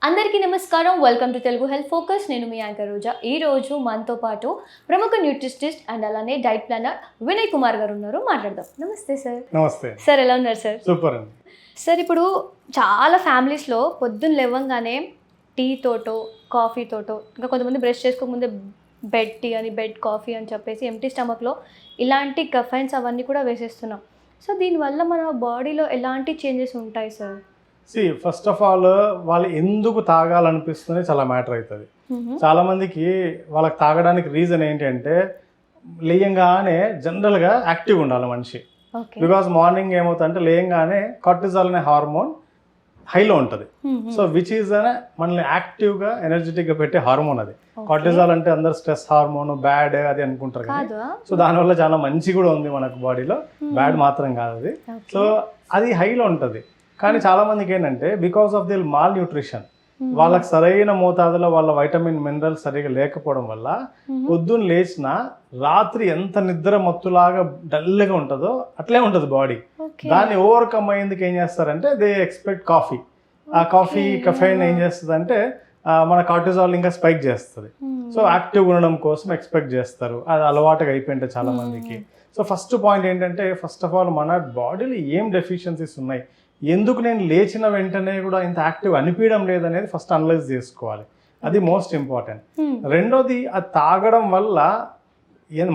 అందరికీ నమస్కారం. Welcome to Telugu health focus. నేను మీ యాంకర్ రోజా. ఈ రోజు మనతో పాటు ప్రముఖ న్యూట్రిషనిస్ట్ అండ్ అలానే డైట్ ప్లానర్ వినయ్ కుమార్ గారు ఉన్నారు. మాట్లాడదాం. నమస్తే సార్. నమస్తే సార్, ఎలా ఉన్నారు సార్? సూపర్ అండి. సార్, ఇప్పుడు చాలా ఫ్యామిలీస్లో పొద్దున్న లేవగానే టీ తోటో కాఫీ తోటో, ఇంకా కొంతమంది బ్రష్ చేసుకోకముందే బెడ్ టీ అని బెడ్ కాఫీ అని చెప్పేసి ఎంటీ స్టమక్లో ఇలాంటి కెఫైన్స్ అవన్నీ కూడా వేసేస్తున్నాం. సో దీనివల్ల మన బాడీలో ఎలాంటి చేంజెస్ ఉంటాయి సార్? ఫస్ట్ ఆఫ్ ఆల్ వాళ్ళు ఎందుకు తాగాలనిపిస్తుంది చాలా మ్యాటర్ అవుతుంది. చాలా మందికి వాళ్ళకి తాగడానికి రీజన్ ఏంటంటే లేయంగానే జనరల్గా యాక్టివ్ ఉండాలి మనిషి. బికాజ్ మార్నింగ్ ఏమవుతుందంటే లేయంగానే కార్టిజాల్ అనే హార్మోన్ హైలో ఉంటుంది. సో విచ్ ఈజ్ అనే మనల్ని యాక్టివ్గా ఎనర్జెటిక్గా పెట్టే హార్మోన్ అది. కార్టిజాల్ అంటే అందరు స్ట్రెస్ హార్మోన్ బ్యాడ్ అది అనుకుంటారు కదా. సో దానివల్ల చాలా మంచి కూడా ఉంది మనకు బాడీలో, బ్యాడ్ మాత్రం కాదు అది. సో అది హైలో ఉంటుంది. కానీ చాలా మందికి ఏంటంటే because of the mall nutrition, వాళ్ళకి సరైన మోతాదులో వాళ్ళ వైటమిన్ మినరల్ సరిగా లేకపోవడం వల్ల పొద్దున్న లేచిన రాత్రి ఎంత నిద్ర మత్తులాగా డల్గా ఉంటుందో అట్లే ఉంటుంది బాడీ. దాన్ని ఓవర్కమ్ అయ్యేందుకు ఏం చేస్తారంటే దే ఎక్స్పెక్ట్ కాఫీ. ఆ కాఫీ కెఫైన్ ఏం చేస్తుంది అంటే మన కార్టిజాల్ ఇంకా స్పైక్ చేస్తుంది. సో యాక్టివ్ ఉండడం కోసం ఎక్స్పెక్ట్ చేస్తారు. అది అలవాటుగా అయిపోయింటే చాలా మందికి. సో ఫస్ట్ పాయింట్ ఏంటంటే ఫస్ట్ ఆఫ్ ఆల్ మన బాడీలో ఏం డెఫిషియన్సీస్ ఉన్నాయి, ఎందుకు నేను లేచిన వెంటనే కూడా ఇంత యాక్టివ్ అనిపించడం లేదనేది ఫస్ట్ అనలైజ్ చేసుకోవాలి. అది మోస్ట్ ఇంపార్టెంట్. రెండోది, అది తాగడం వల్ల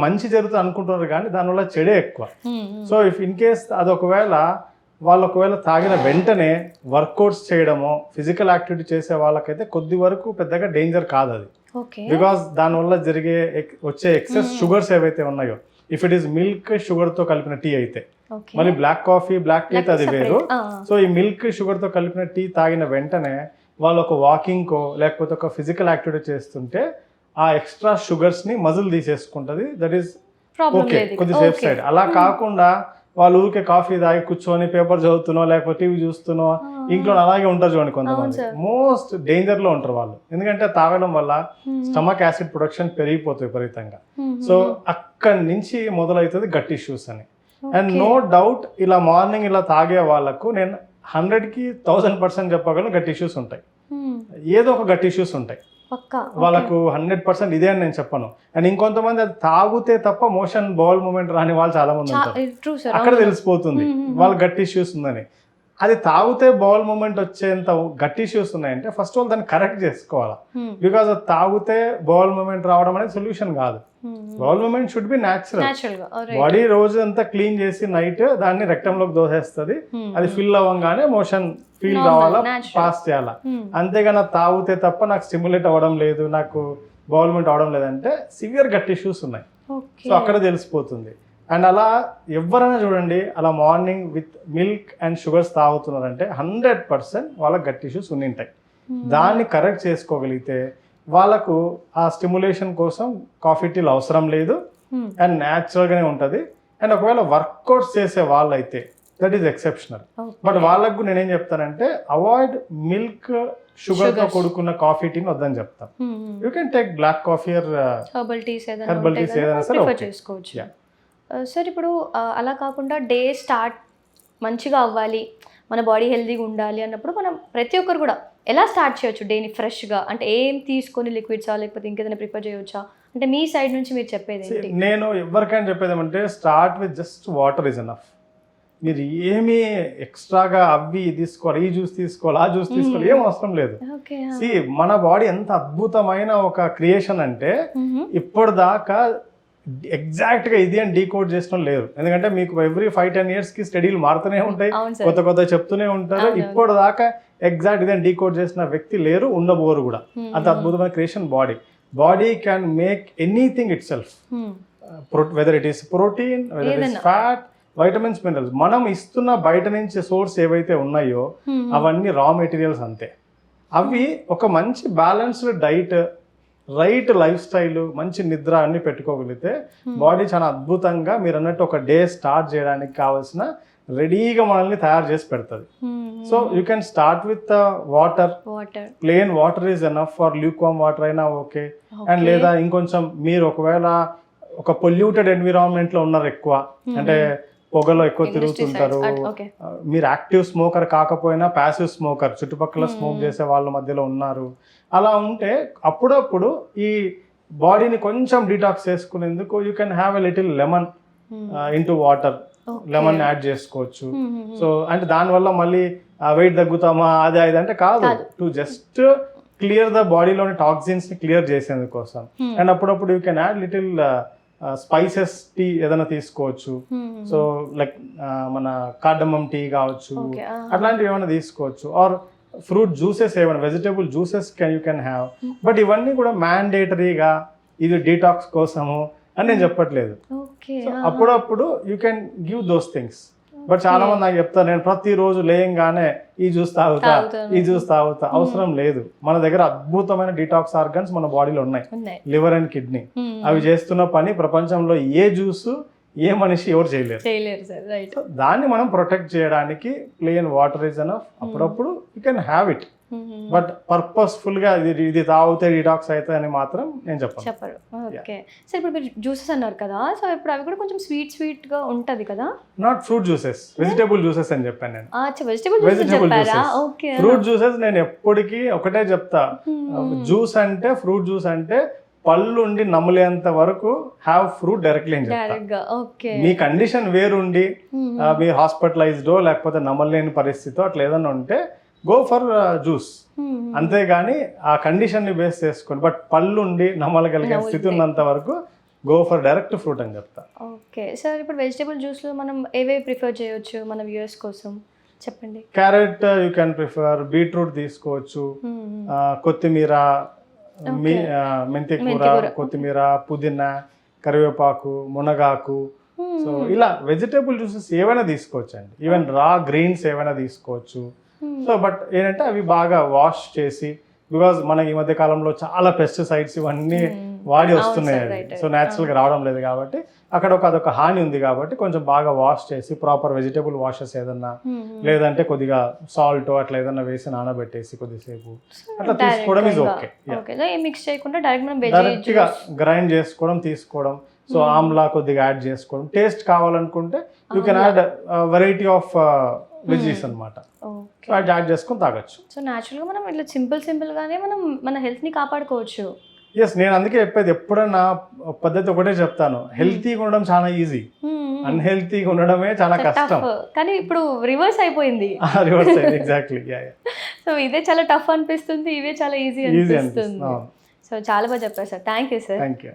మంచి జరుగుతుంది అనుకుంటున్నారు కానీ దానివల్ల చెడే ఎక్కువ. సో ఇఫ్ ఇన్ కేస్ అది ఒకవేళ తాగిన వెంటనే వర్కౌట్స్ చేయడమో ఫిజికల్ యాక్టివిటీ చేసే వాళ్ళకైతే కొద్ది వరకు పెద్దగా డేంజర్ కాదు అది. బికాస్ దానివల్ల వచ్చే ఎక్సెస్ షుగర్స్ ఏవైతే ఉన్నాయో, ఇఫ్ ఇట్ ఈస్ మిల్క్ షుగర్తో కలిపిన టీ అయితే, మళ్ళీ బ్లాక్ కాఫీ బ్లాక్ టీ అయితే అది వేరు. సో ఈ మిల్క్ షుగర్తో కలిపిన టీ తాగిన వెంటనే వాళ్ళు ఒక వాకింగ్కో లేకపోతే ఒక ఫిజికల్ యాక్టివిటీ చేస్తుంటే ఆ ఎక్స్ట్రా షుగర్స్ని మజిల్ తీసేసుకుంటుంది. దట్ ఈస్ ఓకే, కొద్ది సేఫ్ సైడ్. అలా కాకుండా వాళ్ళు ఊరికే కాఫీ తాగి కూర్చొని పేపర్ చదువుతున్నో లేకపోతే టీవీ చూస్తున్నో ఇంట్లో అలాగే ఉంటారు చూడండి కొంతమంది. మోస్ట్ డేంజర్లో ఉంటారు వాళ్ళు. ఎందుకంటే తాగడం వల్ల స్టమక్ యాసిడ్ ప్రొడక్షన్ పెరిగిపోతుంది విపరీతంగా. సో అక్కడి నుంచి మొదలవుతుంది గట్ ఇష్యూస్ అని. అండ్ నో డౌట్ ఇలా మార్నింగ్ ఇలా తాగే వాళ్ళకు నేను 100కి 1000% చెప్పగలను గట్ ఇష్యూస్ ఉంటాయి. ఏదో ఒక గట్ ఇష్యూస్ ఉంటాయి వాళ్ళకు. 100% ఇదే అని నేను చెప్పను. అండ్ ఇంకొంతమంది అది తాగితే తప్ప మోషన్ బౌల్ మూమెంట్ రాని వాళ్ళు చాలా మంది ఉంటారు. అక్కడ తెలిసిపోతుంది వాళ్ళకి గట్ ఇష్యూస్ ఉందని. అది తాగితే బౌల్ మూమెంట్ వచ్చేంత గట్ ఇష్యూస్ ఉన్నాయంటే ఫస్ట్ ఆఫ్ ఆల్ దాన్ని కరెక్ట్ చేసుకోవాలా. బికాస్ అది తాగితే బౌల్ మూమెంట్ రావడం అనేది సొల్యూషన్ కాదు. Bowl moment should be natural. Body రోజు అంతా క్లీన్ చేసి నైట్ దాన్ని రెక్టంలోకి దోసేస్తుంది. అది ఫిల్ అవ్వగానే మోషన్ ఫీల్ కావాలా, పాస్ చేయాలా. అంతేగాని తాగితే తప్ప నాకు స్టిమ్యులేట్ అవ్వడం లేదు, నాకు బౌల్ మూమెంట్ అవడం లేదంటే సివియర్ గట్ ఇష్యూస్ ఉన్నాయి. సో అక్కడ తెలిసిపోతుంది. అండ్ అలా ఎవరైనా చూడండి, అలా morning with milk and sugars తాగుతున్నారంటే 100% వాళ్ళకి గట్ ఇష్యూస్ ఉంటాయి. దాన్ని కరెక్ట్ చేసుకోగలిగితే వాళ్ళకు ఆ స్టిమ్యులేషన్ కోసం కాఫీ టీలు అవసరం లేదు అండ్ న్యాచురల్గానే ఉంటుంది. అండ్ ఒకవేళ వర్కౌట్స్ చేసే వాళ్ళైతే దట్ ఈస్ ఎక్సెప్షనల్. బట్ వాళ్ళకు నేనేం చెప్తానంటే అవాయిడ్ మిల్క్ షుగర్తో కూడుకున్న కాఫీ టీని వద్దని చెప్తాను. You can take black coffee or herbal teas ఏదైనా సరే. సార్, ఇప్పుడు అలా కాకుండా డే స్టార్ట్ మంచిగా అవ్వాలి, మన బాడీ హెల్తీగా ఉండాలి అన్నప్పుడు మనం ప్రతి ఒక్కరు కూడా ఎలా స్టార్ట్ చేయొచ్చు డేని ఫ్రెష్గా? అంటే ఏం తీసుకొని లిక్విడ్సా లేకపోతే ఇంకేదైనా ప్రిఫర్ చేయవచ్చా? అంటే మీ సైడ్ నుంచి మీరు చెప్పేది ఏంటి? నేను ఎవరికైనా చెప్పేది ఏమంటే start with just water is enough. మీరు ఏమీ ఎక్స్ట్రాగా అవి తీసుకోవాలి, ఈ జ్యూస్ తీసుకోవాలి, ఆ జ్యూస్ తీసుకోవాలి, ఏం అవసరం లేదు. మన బాడీ ఎంత అద్భుతమైన ఒక క్రియేషన్ అంటే ఇప్పటిదాకా ఎగ్జాక్ట్గా ఇది అని డీకోడ్ చేసిన లేరు. ఎందుకంటే మీకు ఎవ్రీ 5-10 yearsకి స్టడీలు మారుతూనే ఉంటాయి, కొత్త చెప్తూనే ఉంటారు. ఇప్పటిదాకా ఎగ్జాక్ట్ ఇదే డీకోడ్ చేసిన వ్యక్తి లేరు, ఉండబోరు కూడా. అంత అద్భుతమైన creation body can make anything it self, whether it is protein, whether it is fat, vitamins, minerals. మనం ఇస్తున్న బయట నుంచి సోర్స్ ఏవైతే ఉన్నాయో అవన్నీ రా మెటీరియల్స్ అంతే. అవి ఒక మంచి balanced diet, right life style, మంచి నిద్ర అన్ని పెట్టుకోగలిగితే బాడీ చాలా అద్భుతంగా మీరు అన్నట్టు ఒక డే స్టార్ట్ చేయడానికి కావాల్సిన రెడీగా మనల్ని తయారు చేసి పెడుతుంది. So you can start with water. Plain water is enough. For lukewarm water అయినా ఓకే. అండ్ లేదా ఇంకొంచెం మీరు ఒకవేళ ఒక పొల్యూటెడ్ ఎన్విరాన్మెంట్లో ఉన్నారు ఎక్కువ, అంటే పొగలో ఎక్కువ తిరుగుతుంటారు, ఓకే. మీరు యాక్టివ్ స్మోకర్ కాకపోయినా ప్యాసివ్ స్మోకర్, చుట్టుపక్కల స్మోక్ చేసే వాళ్ళ మధ్యలో ఉన్నారు, అలా ఉంటే అప్పుడప్పుడు ఈ బాడీని కొంచెం డీటాక్స్ చేసుకునేందుకు you can have a little lemon into water, lemon add చేసుకోవచ్చు. సో అంటే దానివల్ల మళ్ళీ వెయిట్ తగ్గుతామా అది అంటే కాదు, టు జస్ట్ క్లియర్ ద బాడీలోని టాక్సిన్స్ ని క్లియర్ చేసేందుకోసం. అండ్ అప్పుడప్పుడు you can add little spices tea ఏదైనా తీసుకోవచ్చు. సో లైక్ మన కార్డమమ్ టీ కావచ్చు, అట్లాంటివి ఏమైనా తీసుకోవచ్చు. ఆర్ ఫ్రూట్ జ్యూసెస్ ఏమైనా, vegetable juices you can have. But ఇవన్నీ కూడా మ్యాండేటరీగా ఇది డీటాక్స్ కోసము అని నేను చెప్పట్లేదు. అప్పుడప్పుడు you can give those things. But చాలా మంది నాకు చెప్తారు, నేను ప్రతిరోజు లేయంగానే ఈ జ్యూస్ తాగుతా, ఈ జ్యూస్ తాగుతా. అవసరం లేదు. మన దగ్గర అద్భుతమైన డీటాక్స్ ఆర్గన్స్ మన బాడీలో ఉన్నాయి, లివర్ అండ్ కిడ్నీ. అవి చేస్తున్న పని ప్రపంచంలో ఏ జ్యూస్ ఏ మనిషి ఎవరు చేయలేరు. దాన్ని మనం ప్రొటెక్ట్ చేయడానికి ప్లెయిన్ వాటర్ ఇస్ ఎనఫ్. అప్పుడప్పుడు you can have it, but purposeful గా ఇది తాగితే డిటాక్స్ అవుతాయి అని మాత్రం నేను చెప్పరు. ఓకే. సో ఇప్పుడు మీరు జ్యూసెస్ అన్నారు కదా, సో ఇప్పుడు అవి కూడా కొంచెం స్వీట్ గా ఉంటది కదా. Not fruit juices, vegetable juices అని చెప్పాను నేను. వెజిటేబుల్ చెప్పారా? ఓకే. ఫ్రూట్ జ్యూసెస్ నేను ఎప్పటికీ ఒకటే చెప్తా, జ్యూస్ అంటే ఫ్రూట్ జ్యూస్ అంటే పళ్ళు ఉండి నమ్మలేంత వరకు హ్యావ్ ఫ్రూట్ డైరెక్ట్లీ అని చెప్తా. మీ కండిషన్ వేరుండి మీరు హాస్పిటలైజ్డో లేకపోతే నమ్మలేని పరిస్థితి అట్లా ఏదైనా ఉంటే గో ఫర్ జ్యూస్, అంతేగాని ఆ కండిషన్ ని బేస్ చేసుకొని. బట్ పళ్ళు ఉండి నమ్మలగలిగే స్థితి ఉన్నంత వరకు గో ఫర్ డైరెక్ట్ ఫ్రూట్ అని చెప్తా. ఓకే సార్, ఇప్పుడు వెజిటేబుల్ జ్యూస్ లో మనం ఏవేవి ప్రిఫర్ చేయొచ్చు మన వ్యూయర్స్ కోసం చెప్పండి. Carrot you can prefer, beetroot తీసుకోవచ్చు, కొత్తిమీర, మెంతి కూర, కొత్తిమీర, పుదీనా, కరివేపాకు, మునగాకు. సో ఇలా వెజిటేబుల్ జ్యూసెస్ ఏవైనా తీసుకోవచ్చు అండి. ఈవెన్ రా గ్రీన్స్ ఏవైనా తీసుకోవచ్చు. సో బట్ ఏంటంటే అవి బాగా వాష్ చేసి, బికాజ్ మనకి ఈ మధ్య కాలంలో చాలా పెస్టిసైడ్స్ ఇవన్నీ వాడి వస్తున్నాయి, సో న్యాచురల్గా రావడం లేదు కాబట్టి అక్కడ అదొక హాని ఉంది. కాబట్టి కొంచెం బాగా వాష్ చేసి ప్రాపర్ వెజిటేబుల్ వాషెస్ ఏదన్నా, లేదంటే కొద్దిగా సాల్ట్ అట్లా ఏదన్నా వేసి నానబెట్టేసి కొద్దిసేపు అట్లా తీసుకోవడం ఇస్ ఓకే. మిక్స్ చేయకుండా డైరెక్ట్ గా గ్రైండ్ చేసుకోవడం తీసుకోవడం. సో ఆమ్లా కొద్దిగా యాడ్ చేసుకోవడం. టేస్ట్ కావాలనుకుంటే you can add variety of veggies అన్నమాట. అది యాడ్ చేసుకొని తాగొచ్చు. సో న్యాచురల్గా మనం ఇట్లా సింపుల్ గానే మనం మన హెల్త్ ని కాపాడుకోవచ్చు. ఎస్, నేను అందుకే చెప్పేది, ఎప్పుడన్నా పద్ధతి ఒకటే చెప్తాను, హెల్తీగా ఉండడం చాలా ఈజీ, అన్హెల్తీగా ఉండడమే చాలా కష్టం. కానీ ఇప్పుడు రివర్స్ అయిపోయింది. రివర్స్ అయింది, ఎగ్జాక్ట్లీ. సో ఇదే చాలా టఫ్ అనిపిస్తుంది, ఇవే చాలా ఈజీ అనిపిస్తుంది. సో చాలా బాగా చెప్పారు sir. Thank you sir. Thank you.